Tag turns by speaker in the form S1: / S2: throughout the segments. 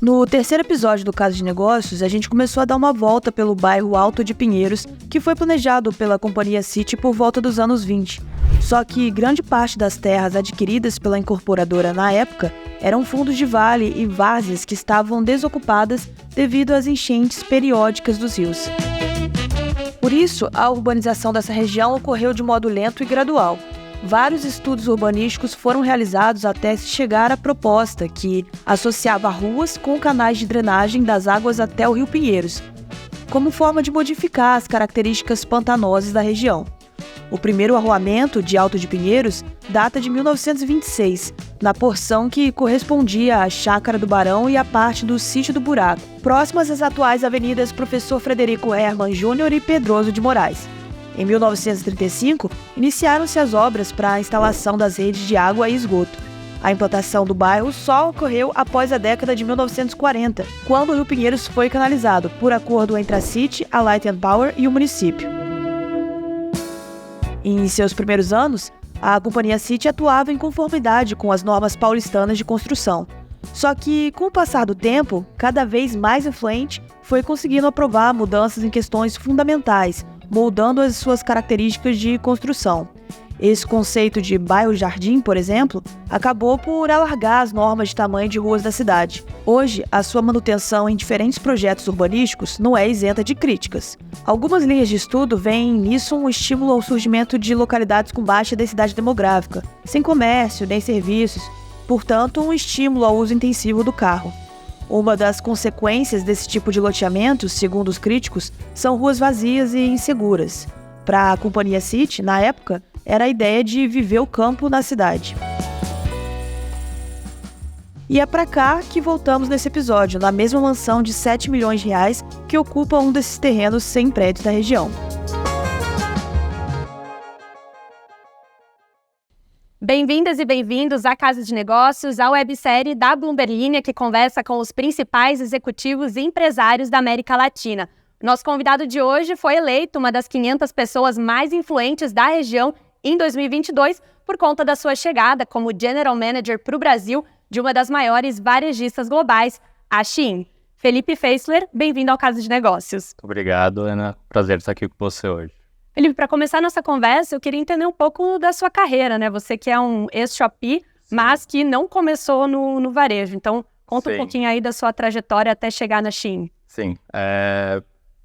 S1: No terceiro episódio do Caso de Negócios, a gente começou a dar uma volta pelo bairro Alto de Pinheiros, que foi planejado pela Companhia City por volta dos anos 20. Só que grande parte das terras adquiridas pela incorporadora na época eram fundos de vale e várzeas que estavam desocupadas devido às enchentes periódicas dos rios. Por isso, a urbanização dessa região ocorreu de modo lento e gradual. Vários estudos urbanísticos foram realizados até se chegar à proposta que associava ruas com canais de drenagem das águas até o Rio Pinheiros, como forma de modificar as características pantanosas da região. O primeiro arruamento de Alto de Pinheiros data de 1926, na porção que correspondia à Chácara do Barão e à parte do Sítio do Buraco, próximas às atuais avenidas Professor Frederico Hermann Júnior e Pedroso de Moraes. Em 1935, iniciaram-se as obras para a instalação das redes de água e esgoto. A implantação do bairro só ocorreu após a década de 1940, quando o Rio Pinheiros foi canalizado, por acordo entre a City, a Light and Power e o município. Em seus primeiros anos, a Companhia City atuava em conformidade com as normas paulistanas de construção. Só que, com o passar do tempo, cada vez mais influente, foi conseguindo aprovar mudanças em questões fundamentais, moldando as suas características de construção. Esse conceito de bairro-jardim, por exemplo, acabou por alargar as normas de tamanho de ruas da cidade. Hoje, a sua manutenção em diferentes projetos urbanísticos não é isenta de críticas. Algumas linhas de estudo veem nisso um estímulo ao surgimento de localidades com baixa densidade demográfica, sem comércio nem serviços, portanto, um estímulo ao uso intensivo do carro. Uma das consequências desse tipo de loteamento, segundo os críticos, são ruas vazias e inseguras. Para a Companhia City, na época, era a ideia de viver o campo na cidade. E é para cá que voltamos nesse episódio, na mesma mansão de 7 milhões de reais que ocupa um desses terrenos sem prédios da região.
S2: Bem-vindas e bem-vindos à Casa de Negócios, a websérie da Bloomberg Linha, que conversa com os principais executivos e empresários da América Latina. Nosso convidado de hoje foi eleito uma das 500 pessoas mais influentes da região em 2022 por conta da sua chegada como General Manager para o Brasil de uma das maiores varejistas globais, a Shein. Felipe Feisler, bem-vindo ao Casa de Negócios.
S3: Obrigado, Ana. Prazer estar aqui com você hoje.
S2: Felipe, para começar nossa conversa, eu queria entender um pouco da sua carreira, né? Você que é um ex-Shopee, mas que não começou no varejo. Então, conta um pouquinho aí da sua trajetória até chegar na Shein.
S3: Sim.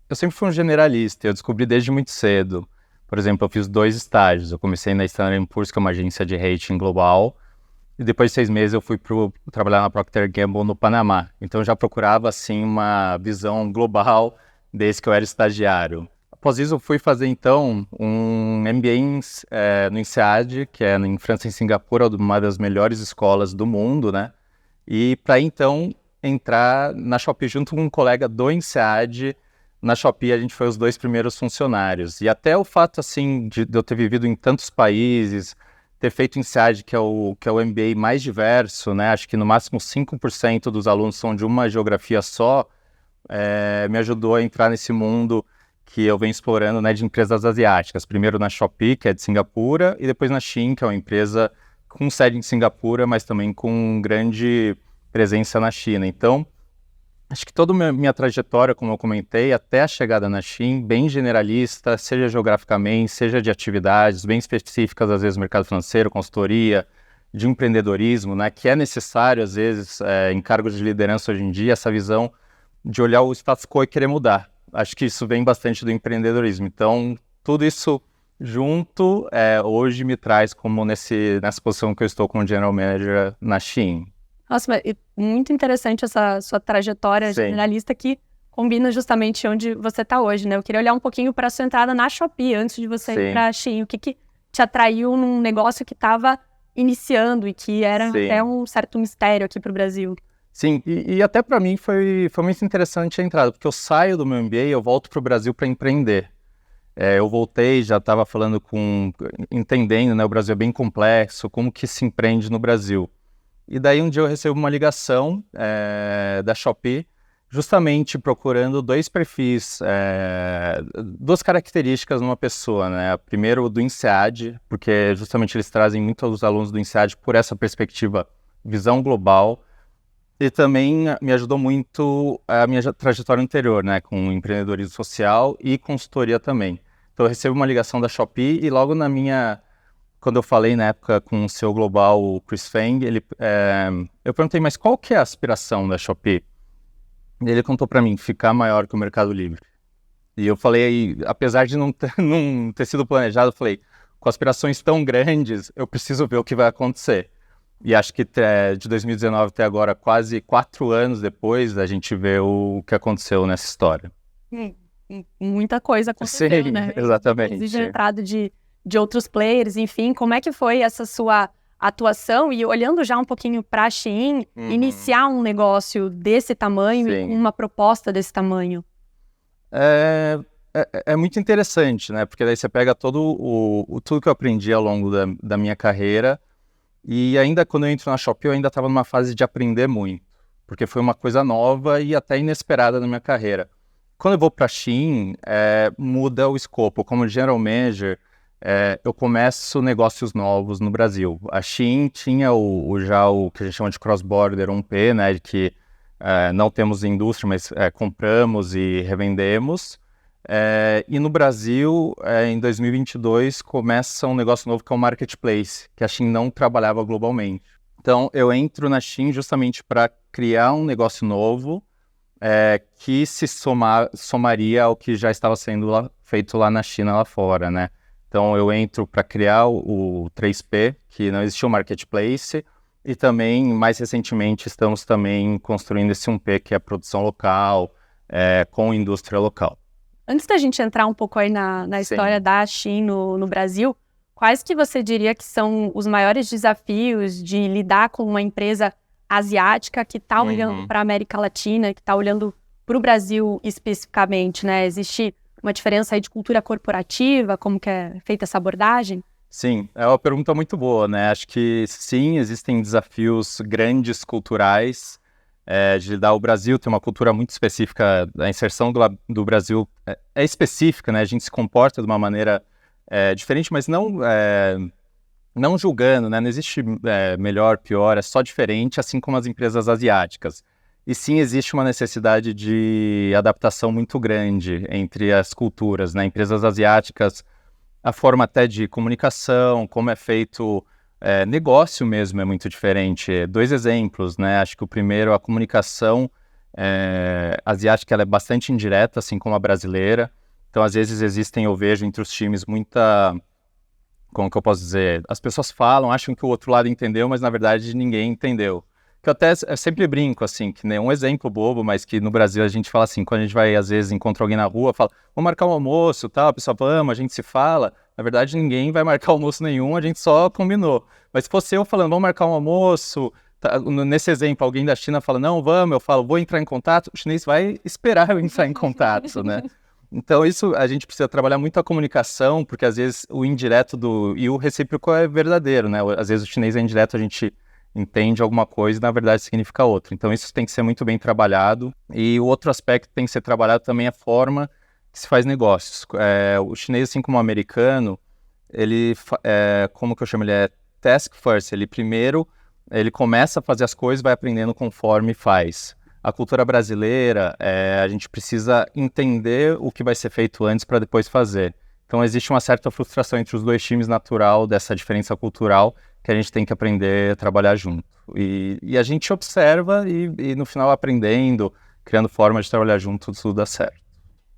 S3: Eu sempre fui um generalista. Eu descobri desde muito cedo. Por exemplo, eu fiz 2 estágios. Eu comecei na Standard & Poor's, que é uma agência de rating global. E depois de 6 meses eu fui trabalhar na Procter & Gamble no Panamá. Então, eu já procurava, assim, uma visão global desde que eu era estagiário. Após isso, eu fui fazer, então, um MBA no INSEAD, que é em França e em Singapura, uma das melhores escolas do mundo, né? E para, então, entrar na Shopee junto com um colega do INSEAD. Na Shopee, a gente foi os 2 primeiros funcionários. E até o fato, assim, de eu ter vivido em tantos países, ter feito o INSEAD, que é o MBA mais diverso, né? Acho que no máximo 5% dos alunos são de uma geografia só, me ajudou a entrar nesse mundo que eu venho explorando, né, de empresas asiáticas. Primeiro na Shopee, que é de Singapura, e depois na Shein, que é uma empresa com sede em Singapura, mas também com grande presença na China. Então, acho que toda a minha trajetória, como eu comentei, até a chegada na Shein, bem generalista, seja geograficamente, seja de atividades bem específicas, às vezes mercado financeiro, consultoria, de empreendedorismo, né, que é necessário, às vezes, em cargos de liderança hoje em dia, essa visão de olhar o status quo e querer mudar. Acho que isso vem bastante do empreendedorismo. Então, tudo isso junto, hoje me traz como nessa posição que eu estou como General Manager na Shein.
S2: Nossa, mas muito interessante essa sua trajetória generalista que combina justamente onde você está hoje, né? Eu queria olhar um pouquinho para a sua entrada na Shopee antes de você ir para a Shein. O que te atraiu num negócio que estava iniciando e que era até um certo mistério aqui para o Brasil?
S3: Sim, e até para mim foi muito interessante a entrada, porque eu saio do meu MBA e eu volto para o Brasil para empreender. Eu voltei, já estava entendendo, né, o Brasil é bem complexo, como que se empreende no Brasil. E daí um dia eu recebo uma ligação da Shopee, justamente procurando 2 perfis, 2 características numa pessoa, né? Primeiro do INSEAD, porque justamente eles trazem muitos alunos do INSEAD por essa perspectiva, visão global, E também me ajudou muito a minha trajetória anterior, né, com empreendedorismo social e consultoria também. Então eu recebo uma ligação da Shopee e logo quando eu falei na época com o CEO global, o Chris Feng, eu perguntei, mas qual que é a aspiração da Shopee? E ele contou para mim, ficar maior que o Mercado Livre. E eu falei, apesar de não ter sido planejado, eu falei, com aspirações tão grandes, eu preciso ver o que vai acontecer. E acho que de 2019 até agora, quase 4 anos depois, a gente vê o que aconteceu nessa história.
S2: Muita coisa aconteceu,
S3: Sim,
S2: né?
S3: exatamente.
S2: Inclusive a entrada de outros players, enfim. Como é que foi essa sua atuação? E olhando já um pouquinho para a Shein, iniciar um negócio desse tamanho e com uma proposta desse tamanho?
S3: É muito interessante, né? Porque daí você pega tudo que eu aprendi ao longo da minha carreira. E ainda quando eu entro na Shopee, eu ainda estava numa fase de aprender muito, porque foi uma coisa nova e até inesperada na minha carreira. Quando eu vou para a Shein, muda o escopo. Como General Manager, eu começo negócios novos no Brasil. A Shein tinha já o que a gente chama de cross-border 1P, né, que não temos indústria, mas compramos e revendemos. E no Brasil, em 2022, começa um negócio novo que é o Marketplace, que a Shein não trabalhava globalmente. Então, eu entro na Shein justamente para criar um negócio novo que se somaria ao que já estava sendo feito lá na China, lá fora, né? Então, eu entro para criar o 3P, que não existia o Marketplace, e também, mais recentemente, estamos também construindo esse 1P, que é a produção local, com indústria local.
S2: Antes da gente entrar um pouco aí na história da Shein no Brasil, quais que você diria que são os maiores desafios de lidar com uma empresa asiática que está olhando para a América Latina, que está olhando para o Brasil especificamente, né? Existe uma diferença aí de cultura corporativa, como que é feita essa abordagem?
S3: Sim, é uma pergunta muito boa, né? Acho que sim, existem desafios grandes culturais, de lidar. O Brasil tem uma cultura muito específica, a inserção do Brasil é específica, né? A gente se comporta de uma maneira diferente, mas não julgando, né? Não existe melhor, pior, é só diferente, assim como as empresas asiáticas. E sim, existe uma necessidade de adaptação muito grande entre as culturas, né? Empresas asiáticas, a forma até de comunicação, como é feito negócio mesmo é muito diferente. 2 exemplos, né? Acho que o primeiro, a comunicação asiática, ela é bastante indireta, assim como a brasileira. Então, às vezes eu vejo entre os times como que eu posso dizer? As pessoas falam, acham que o outro lado entendeu, mas na verdade ninguém entendeu. Que eu sempre brinco, assim, que nem um exemplo bobo, mas que no Brasil a gente fala assim, quando a gente vai, às vezes, encontra alguém na rua, fala, vamos marcar um almoço, tal, a pessoa vamos, a gente se fala. Na verdade, ninguém vai marcar almoço nenhum, a gente só combinou. Mas se fosse eu falando, vamos marcar um almoço, tá, nesse exemplo, alguém da China fala, não, vamos, eu falo, vou entrar em contato, o chinês vai esperar eu entrar em contato, né? Então, isso a gente precisa trabalhar muito a comunicação, porque às vezes o indireto e o recíproco é verdadeiro, né? Às vezes o chinês é indireto, a gente entende alguma coisa e na verdade significa outra. Então isso tem que ser muito bem trabalhado. E o outro aspecto que tem que ser trabalhado também é a forma que se faz negócios. O chinês, assim como o americano, ele, como que eu chamo, ele é task first. Ele começa a fazer as coisas, vai aprendendo conforme faz. A cultura brasileira, a gente precisa entender o que vai ser feito antes para depois fazer. Então existe uma certa frustração entre os 2 times natural dessa diferença cultural que a gente tem que aprender a trabalhar junto. E a gente observa e no final aprendendo, criando formas de trabalhar junto, tudo dá certo.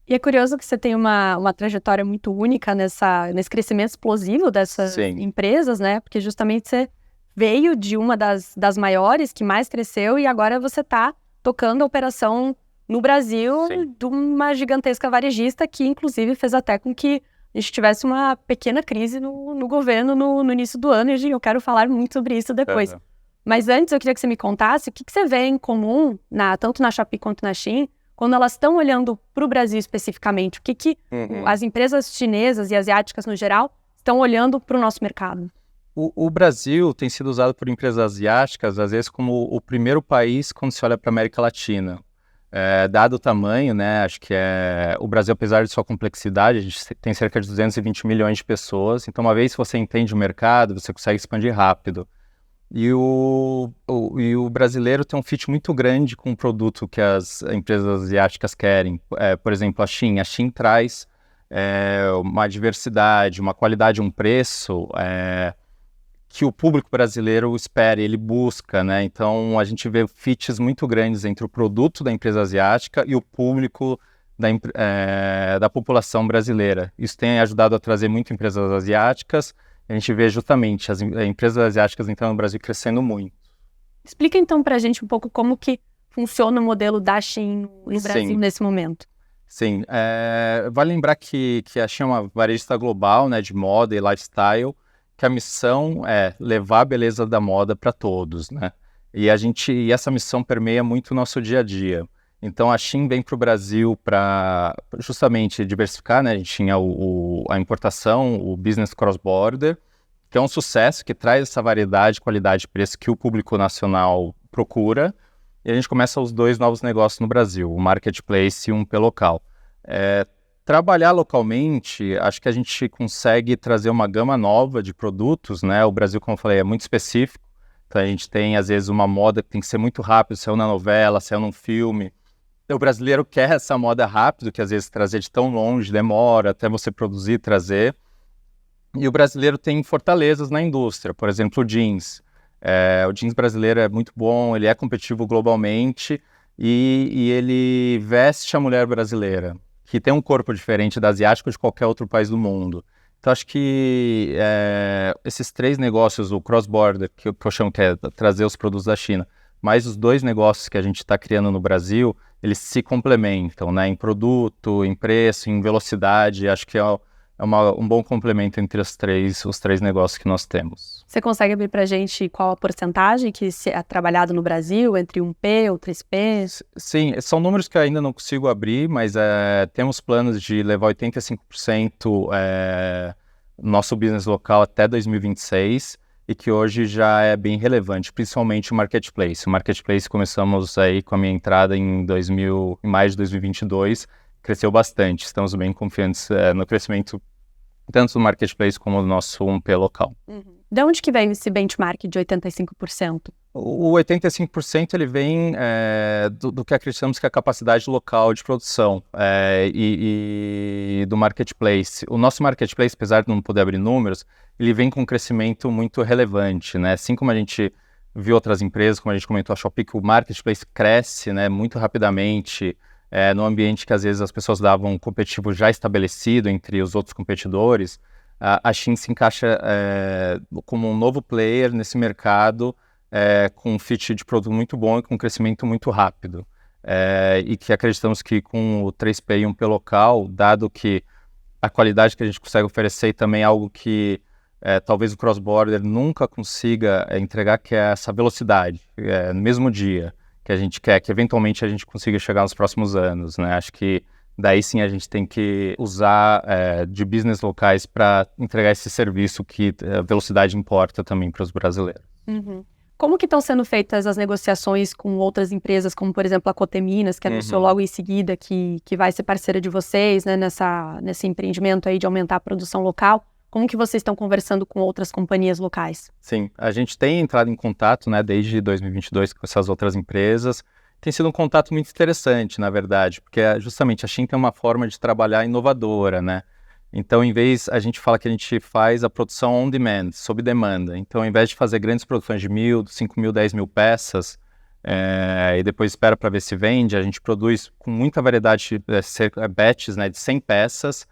S2: E é curioso que você tem uma trajetória muito única nesse crescimento explosivo dessas empresas, né? Porque justamente você veio de uma das maiores, que mais cresceu, e agora você está tocando a operação no Brasil de uma gigantesca varejista que, inclusive, fez até com que a gente tivesse uma pequena crise no governo no início do ano, e eu quero falar muito sobre isso depois. Mas antes, eu queria que você me contasse o que você vê em comum, tanto na Shopee quanto na Shein, quando elas estão olhando para o Brasil especificamente. O que as empresas chinesas e asiáticas, no geral, estão olhando para o nosso mercado?
S3: O Brasil tem sido usado por empresas asiáticas, às vezes, como o primeiro país quando se olha para a América Latina. Dado o tamanho, né, acho que o Brasil, apesar de sua complexidade, a gente tem cerca de 220 milhões de pessoas, então uma vez que você entende o mercado, você consegue expandir rápido. E o brasileiro tem um fit muito grande com o produto que as empresas asiáticas querem. Por exemplo, a Shein. A Shein traz uma diversidade, uma qualidade, um preço que o público brasileiro espera, ele busca, né? Então, a gente vê fits muito grandes entre o produto da empresa asiática e o público da população brasileira. Isso tem ajudado a trazer muito empresas asiáticas. A gente vê justamente as empresas asiáticas entrando no Brasil crescendo muito.
S2: Explica então pra gente um pouco como que funciona o modelo da Shein no Brasil nesse momento.
S3: Sim, vale lembrar que a Shein é uma varejista global, né, de moda e lifestyle, que a missão é levar a beleza da moda para todos, né? E essa missão permeia muito o nosso dia a dia. Então a Shein vem para o Brasil para justamente diversificar, né? A gente tinha a importação, o business cross-border, que é um sucesso, que traz essa variedade, qualidade e preço que o público nacional procura. E a gente começa os 2 novos negócios no Brasil, o Marketplace e um P-Local. Trabalhar localmente, acho que a gente consegue trazer uma gama nova de produtos, né? O Brasil, como eu falei, é muito específico. Então a gente tem, às vezes, uma moda que tem que ser muito rápido, saiu na novela, saiu num filme. O brasileiro quer essa moda rápido, que às vezes trazer de tão longe demora até você produzir e trazer. E o brasileiro tem fortalezas na indústria, por exemplo, o jeans. O jeans brasileiro é muito bom, ele é competitivo globalmente e ele veste a mulher brasileira, que tem um corpo diferente da asiática ou de qualquer outro país do mundo. Então, acho que esses 3 negócios, o cross-border, que eu chamo que é trazer os produtos da China, mais os 2 negócios que a gente está criando no Brasil, eles se complementam, né? Em produto, em preço, em velocidade. Acho que é um bom complemento entre os três negócios que nós temos.
S2: Você consegue abrir para a gente qual a porcentagem que é trabalhado no Brasil, entre 1P ou 3P?
S3: Sim, são números que eu ainda não consigo abrir, mas temos planos de levar 85% nosso business local até 2026 e que hoje já é bem relevante, principalmente o Marketplace. O Marketplace começamos aí com a minha entrada em maio de 2022, cresceu bastante, estamos bem confiantes no crescimento tanto do Marketplace como do nosso 1P local.
S2: Uhum. De onde que vem esse benchmark de 85%?
S3: O 85% ele vem do que acreditamos que é a capacidade local de produção e do Marketplace. O nosso Marketplace, apesar de não poder abrir números, ele vem com um crescimento muito relevante, né? Assim como a gente viu outras empresas, como a gente comentou, a Shopee, que o Marketplace cresce, né, muito rapidamente, no ambiente que às vezes as pessoas davam um competitivo já estabelecido entre os outros competidores. A Shein se encaixa como um novo player nesse mercado, com um fit de produto muito bom e com um crescimento muito rápido. E que acreditamos que com o 3P e 1P local, dado que a qualidade que a gente consegue oferecer e também algo que talvez o cross-border nunca consiga entregar, que é essa velocidade, no mesmo dia, que a gente quer, que eventualmente a gente consiga chegar nos próximos anos, né? Acho que daí sim a gente tem que usar de business locais para entregar esse serviço que a velocidade importa também para os brasileiros.
S2: Uhum. Como que estão sendo feitas as negociações com outras empresas, como por exemplo a Coteminas, que anunciou logo em seguida que vai ser parceira de vocês, né, nesse empreendimento aí de aumentar a produção local? Como que vocês estão conversando com outras companhias locais?
S3: Sim, a gente tem entrado em contato, né, desde 2022 com essas outras empresas. Tem sido um contato muito interessante, na verdade, porque justamente a Shein tem uma forma de trabalhar inovadora, né? Então, a gente fala que a gente faz a produção on demand, sob demanda. Então, ao invés de fazer grandes produções de 1.000, 5.000, 10.000 peças, e depois espera para ver se vende, a gente produz com muita variedade, batches, né, de 100 peças,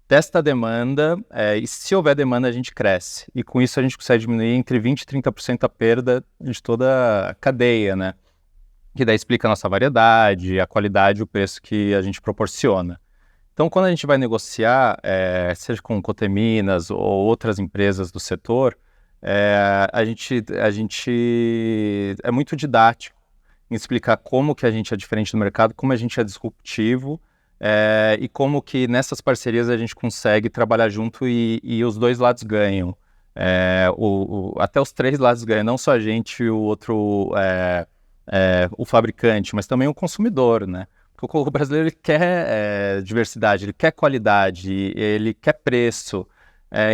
S3: testa a demanda, e se houver demanda, a gente cresce. E com isso, a gente consegue diminuir entre 20% e 30% a perda de toda a cadeia, né? Que daí explica a nossa variedade, a qualidade e o preço que a gente proporciona. Então, quando a gente vai negociar, seja com Coteminas ou outras empresas do setor, a gente é muito didático em explicar como que a gente é diferente do mercado, como a gente é disruptivo, e como que nessas parcerias a gente consegue trabalhar junto e os dois lados ganham. Até os 3 lados ganham, não só a gente e o outro, o fabricante, mas também o consumidor, né? Porque o brasileiro ele quer diversidade, ele quer qualidade, ele quer preço.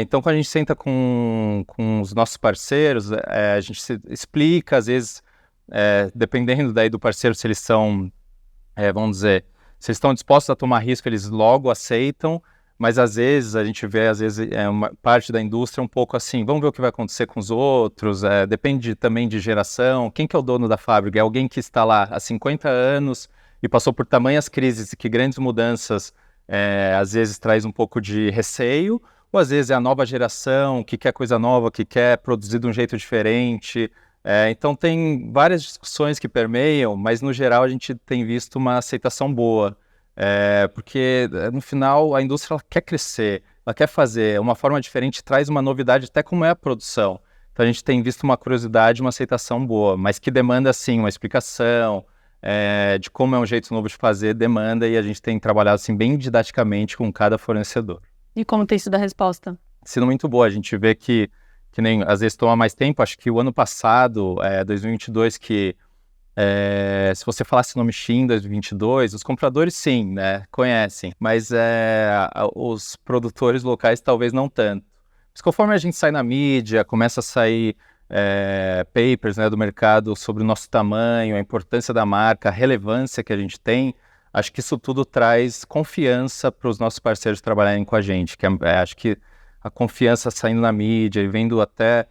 S3: Então, quando a gente senta com os nossos parceiros, a gente se explica, às vezes, dependendo daí do parceiro, se eles são, vamos dizer, se eles estão dispostos a tomar risco, eles logo aceitam, mas às vezes a gente vê, uma parte da indústria um pouco assim, vamos ver o que vai acontecer com os outros, depende também de geração, quem que é o dono da fábrica? É alguém que está lá há 50 anos e passou por tamanhas crises e que grandes mudanças às vezes traz um pouco de receio, ou às vezes é a nova geração que quer coisa nova, que quer produzir de um jeito diferente. Então tem várias discussões que permeiam, mas no geral a gente tem visto uma aceitação boa, porque no final a indústria ela quer crescer, ela quer fazer uma forma diferente, traz uma novidade até como é a produção. Então a gente tem visto uma curiosidade, uma aceitação boa, mas que demanda sim uma explicação de como é um jeito novo de fazer, demanda, e a gente tem trabalhado assim bem didaticamente com cada fornecedor.
S2: E como tem sido a resposta?
S3: Sendo muito boa, a gente vê que nem às vezes toma mais tempo. Acho que o ano passado, 2022, que se você falasse o nome Shein 2022, os compradores sim, né, conhecem, mas os produtores locais talvez não tanto. Mas conforme a gente sai na mídia, começa a sair papers, né, do mercado sobre o nosso tamanho, a importância da marca, a relevância que a gente tem, acho que isso tudo traz confiança para os nossos parceiros trabalharem com a gente, que acho que a confiança saindo na mídia e vendo até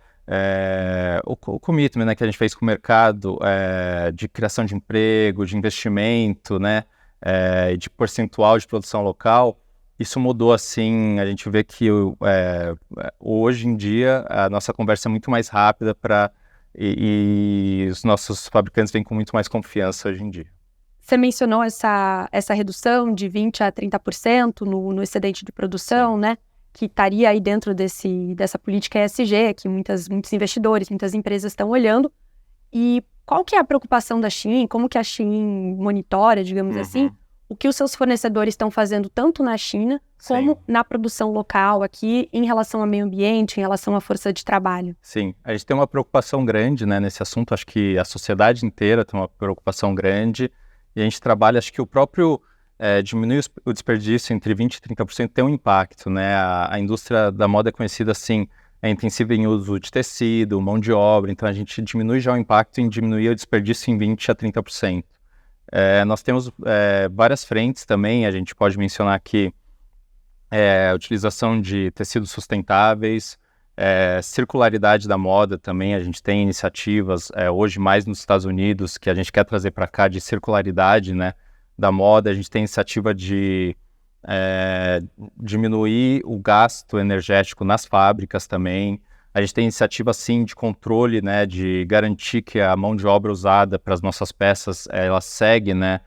S3: o commitment, né, que a gente fez com o mercado de criação de emprego, de investimento, né, e de percentual de produção local, isso mudou assim. A gente vê que hoje em dia a nossa conversa é muito mais rápida e os nossos fabricantes vêm com muito mais confiança hoje em dia.
S2: Você mencionou essa redução de 20% a 30% no excedente de produção, né? Que estaria aí dentro dessa política ESG, que muitos investidores, muitas empresas estão olhando. E qual que é a preocupação da Shein? Como que a Shein monitora, digamos assim, o que os seus fornecedores estão fazendo tanto na China como na produção local aqui em relação ao meio ambiente, em relação à força de trabalho?
S3: Sim, a gente tem uma preocupação grande, né, nesse assunto. Acho que a sociedade inteira tem uma preocupação grande. E a gente trabalha, acho que o próprio diminuir o desperdício entre 20% e 30% tem um impacto, né? A indústria da moda é conhecida assim, é intensiva em uso de tecido, mão de obra, então a gente diminui já o impacto em diminuir o desperdício em 20% a 30%. Nós temos várias frentes também, a gente pode mencionar aqui a utilização de tecidos sustentáveis, circularidade da moda também. A gente tem iniciativas hoje mais nos Estados Unidos que a gente quer trazer para cá de circularidade, né, da moda. A gente tem iniciativa de diminuir o gasto energético nas fábricas também. A gente tem iniciativa sim de controle, né, de garantir que a mão de obra usada para as nossas peças ela segue, né,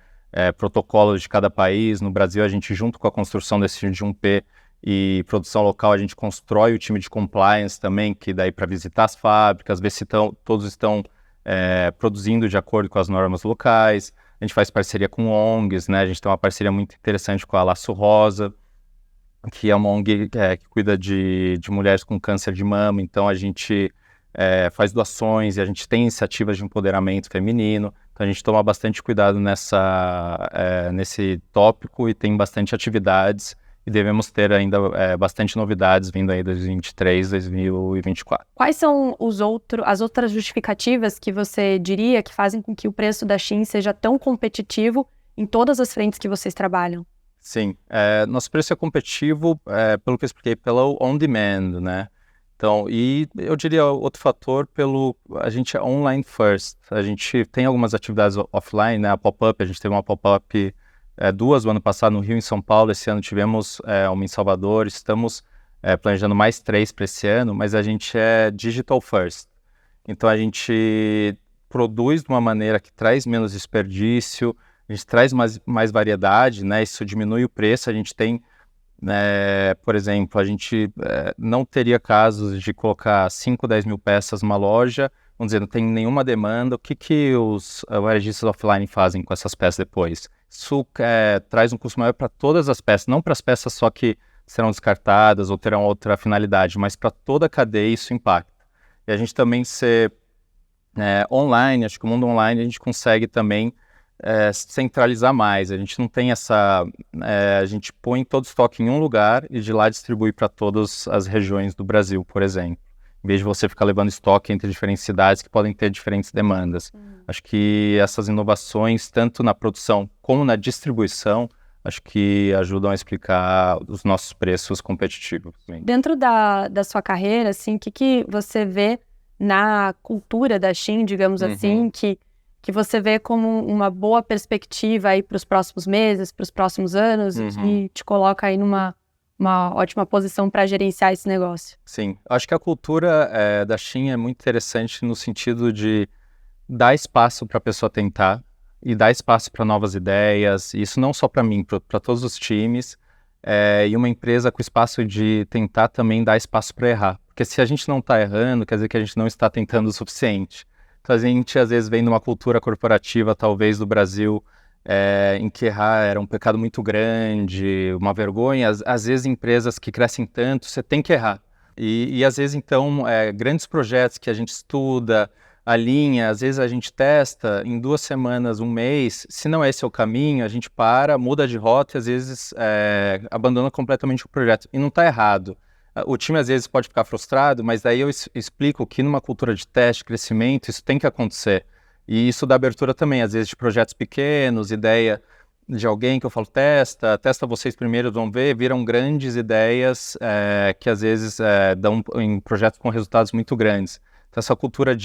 S3: protocolos de cada país. No Brasil, a gente, junto com a construção desse time de 1P e produção local, a gente constrói o time de compliance também, que daí para visitar as fábricas, ver se todos estão produzindo de acordo com as normas locais. A gente faz parceria com ONGs, né? A gente tem uma parceria muito interessante com a Laço Rosa, que é uma ONG que cuida de mulheres com câncer de mama. Então a gente faz doações e a gente tem iniciativas de empoderamento feminino. Então a gente toma bastante cuidado nesse tópico e tem bastante atividades. E devemos ter ainda bastante novidades vindo aí 2023, 2024.
S2: Quais são as outras justificativas que você diria que fazem com que o preço da Shein seja tão competitivo em todas as frentes que vocês trabalham?
S3: Sim, nosso preço é competitivo, pelo que eu expliquei, pelo on-demand, né? Então, e eu diria outro fator, a gente é online first. A gente tem algumas atividades offline, né? A pop-up, a gente teve uma pop-up 2 no ano passado no Rio e em São Paulo. Esse ano tivemos uma em Salvador. Estamos planejando mais 3 para esse ano, mas a gente é digital first. Então a gente produz de uma maneira que traz menos desperdício, a gente traz mais variedade, né? Isso diminui o preço. A gente tem, por exemplo, a gente não teria casos de colocar 5, 10 mil peças numa loja, vamos dizer, não tem nenhuma demanda. O que os varejistas offline fazem com essas peças depois? Isso traz um custo maior para todas as peças, não para as peças só que serão descartadas ou terão outra finalidade, mas para toda a cadeia isso impacta. E a gente também ser online, acho que o mundo online a gente consegue também centralizar mais. A gente não tem a gente põe todo o estoque em um lugar e de lá distribui para todas as regiões do Brasil, por exemplo. Em vez de você ficar levando estoque entre diferentes cidades que podem ter diferentes demandas. Acho que essas inovações, tanto na produção como na distribuição, acho que ajudam a explicar os nossos preços competitivos.
S2: Dentro da sua carreira, assim, o que você vê na cultura da Shein, digamos assim, que você vê como uma boa perspectiva aí para os próximos meses, para os próximos anos, e te coloca aí numa ótima posição para gerenciar esse negócio?
S3: Sim, acho que a cultura da Shein é muito interessante no sentido de dar espaço para a pessoa tentar e dar espaço para novas ideias, isso não só para mim, para todos os times, e uma empresa com espaço de tentar também dar espaço para errar, porque se a gente não está errando, quer dizer que a gente não está tentando o suficiente. Então a gente às vezes vem de uma cultura corporativa, talvez do Brasil, em que errar era um pecado muito grande, uma vergonha. Às vezes empresas que crescem tanto, você tem que errar. E às vezes então, grandes projetos que a gente estuda, alinha, às vezes a gente testa em 2 semanas, 1 mês, se não é esse o caminho, a gente para, muda de rota e às vezes abandona completamente o projeto. E não está errado. O time às vezes pode ficar frustrado, mas daí eu explico que numa cultura de teste, crescimento, isso tem que acontecer. E isso dá abertura também, às vezes, de projetos pequenos, ideia de alguém que eu falo, testa vocês primeiro, vão ver, viram grandes ideias que às vezes dão em projetos com resultados muito grandes. Então essa cultura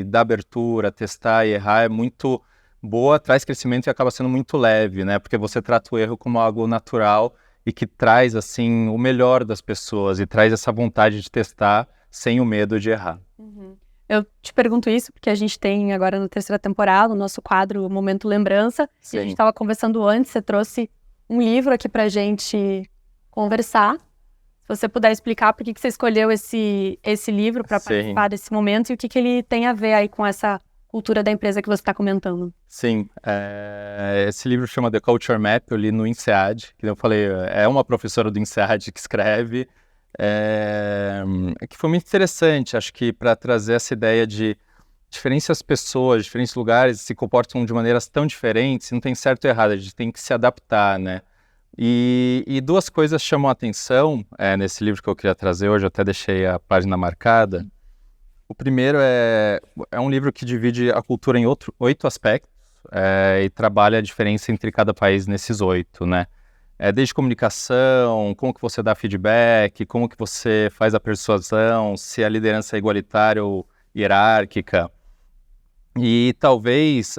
S3: da abertura, testar e errar é muito boa, traz crescimento e acaba sendo muito leve, né? Porque você trata o erro como algo natural e que traz, assim, o melhor das pessoas e traz essa vontade de testar sem o medo de errar.
S2: Eu te pergunto isso porque a gente tem agora na 3ª temporada o nosso quadro Momento Lembrança.
S3: Sim.
S2: E a gente estava conversando antes, você trouxe um livro aqui pra gente conversar. Se você puder explicar por que você escolheu esse livro para participar desse momento e o que ele tem a ver aí com essa cultura da empresa que você está comentando.
S3: Sim, esse livro chama The Culture Map, eu li no INSEAD, que eu falei, é uma professora do INSEAD que escreve, que foi muito interessante, acho que para trazer essa ideia de diferentes pessoas, diferentes lugares se comportam de maneiras tão diferentes, não tem certo ou errado, a gente tem que se adaptar, né? E 2 coisas chamam a atenção nesse livro que eu queria trazer hoje, eu até deixei a página marcada. O primeiro é um livro que divide a cultura em 8 aspectos e trabalha a diferença entre cada país nesses 8, né? Desde comunicação, como que você dá feedback, como que você faz a persuasão, se a liderança é igualitária ou hierárquica. E talvez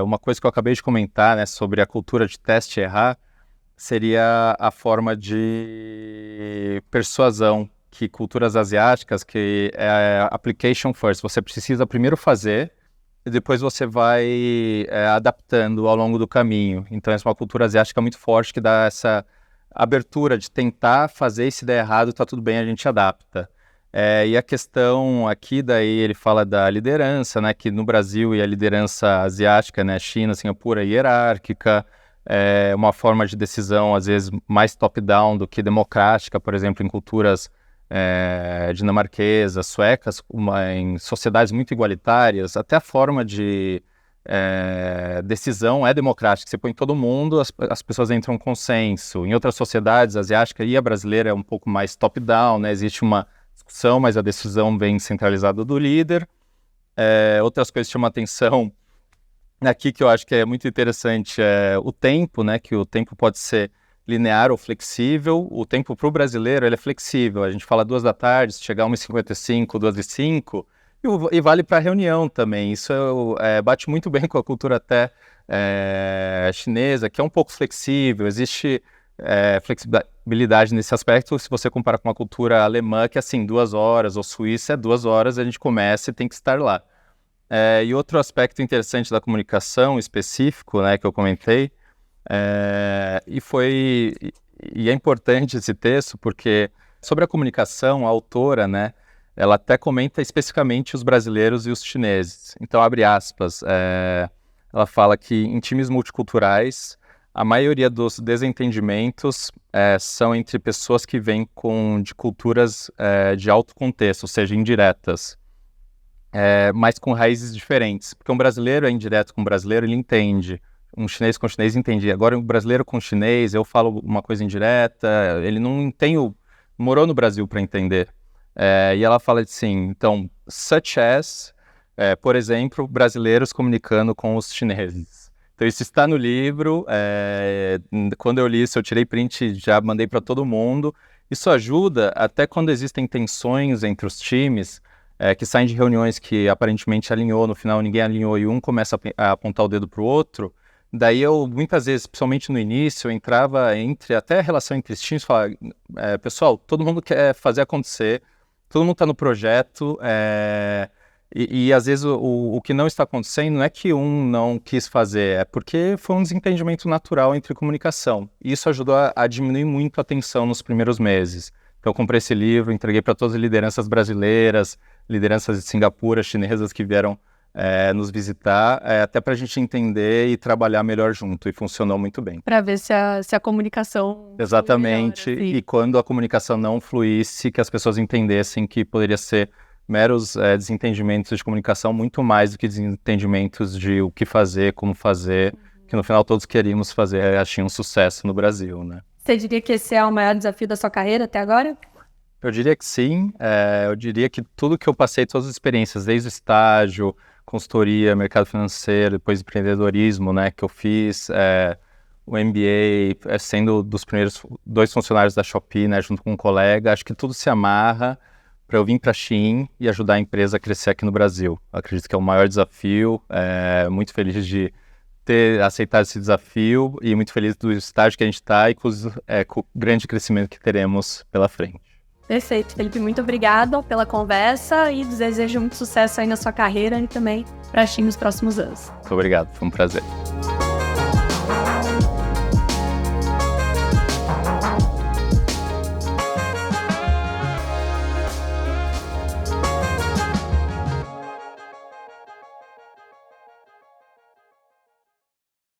S3: uma coisa que eu acabei de comentar, né, sobre a cultura de teste e errar, seria a forma de persuasão, que culturas asiáticas, que é application first, você precisa primeiro fazer e depois você vai adaptando ao longo do caminho. Então essa é uma cultura asiática muito forte que dá essa abertura de tentar fazer e se der errado, tá tudo bem, a gente adapta. E a questão aqui, daí ele fala da liderança, né, que no Brasil e a liderança asiática, né, China, Singapura, é hierárquica, uma forma de decisão às vezes mais top-down do que democrática, por exemplo, em culturas dinamarquesas, suecas, em sociedades muito igualitárias, até a forma de decisão é democrática, você põe todo mundo, as pessoas entram em consenso. Em outras sociedades, asiática e a brasileira é um pouco mais top-down, né? Existe uma discussão, mas a decisão vem centralizada do líder. Outras coisas que chamam a atenção aqui, que eu acho que é muito interessante, é o tempo, né? Que o tempo pode ser linear ou flexível. O tempo para o brasileiro ele é flexível. A gente fala 2 da tarde, se chegar 1h55, 2h05, e vale para reunião também. Isso bate muito bem com a cultura até chinesa, que é um pouco flexível. Existe flexibilidade nesse aspecto se você comparar com uma cultura alemã, que assim, 2 horas, ou Suíça 2 horas, a gente começa e tem que estar lá. E outro aspecto interessante da comunicação específico, né, que eu comentei, e é importante esse texto porque sobre a comunicação, a autora, né, ela até comenta especificamente os brasileiros e os chineses. Então, abre aspas, ela fala que em times multiculturais, a maioria dos desentendimentos são entre pessoas que vêm de culturas de alto contexto, ou seja, indiretas, mas com raízes diferentes. Porque um brasileiro é indireto com um brasileiro, ele entende um chinês com chinês entendia. Agora, um brasileiro com chinês, eu falo uma coisa indireta, ele não morou no Brasil para entender. E ela fala assim, então, such as, por exemplo, brasileiros comunicando com os chineses. Então, isso está no livro. Quando eu li isso, eu tirei print e já mandei para todo mundo. Isso ajuda até quando existem tensões entre os times, que saem de reuniões que aparentemente alinhou, no final ninguém alinhou e um começa a apontar o dedo para o outro. Daí eu, muitas vezes, principalmente no início, eu entrava até a relação entre os times e falava, pessoal, todo mundo quer fazer acontecer, todo mundo está no projeto, e às vezes o que não está acontecendo não é que um não quis fazer, é porque foi um desentendimento natural entre comunicação. E isso ajudou a diminuir muito a tensão nos primeiros meses. Então eu comprei esse livro, entreguei para todas as lideranças brasileiras, lideranças de Singapura, chinesas que vieram nos visitar, até para a gente entender e trabalhar melhor junto, e funcionou muito bem.
S2: Para ver se a comunicação...
S3: Exatamente,
S2: melhor, assim.
S3: E quando a comunicação não fluísse, que as pessoas entendessem que poderia ser meros desentendimentos de comunicação, muito mais do que desentendimentos de o que fazer, como fazer, que no final todos queríamos fazer, tinha um sucesso no Brasil, né?
S2: Você diria que esse é o maior desafio da sua carreira até agora?
S3: Eu diria que sim, eu diria que tudo que eu passei, todas as experiências, desde o estágio, consultoria, mercado financeiro, depois empreendedorismo, né, que eu fiz, o MBA, sendo dos primeiros 2 funcionários da Shopee, né, junto com um colega, acho que tudo se amarra para eu vir para a Shein e ajudar a empresa a crescer aqui no Brasil. Eu acredito que é o maior desafio, muito feliz de ter aceitado esse desafio e muito feliz do estágio que a gente está e com o grande crescimento que teremos pela frente.
S2: Perfeito, Felipe, muito obrigado pela conversa e desejo muito sucesso aí na sua carreira e também para a Shein nos próximos anos.
S3: Muito obrigado, foi um prazer.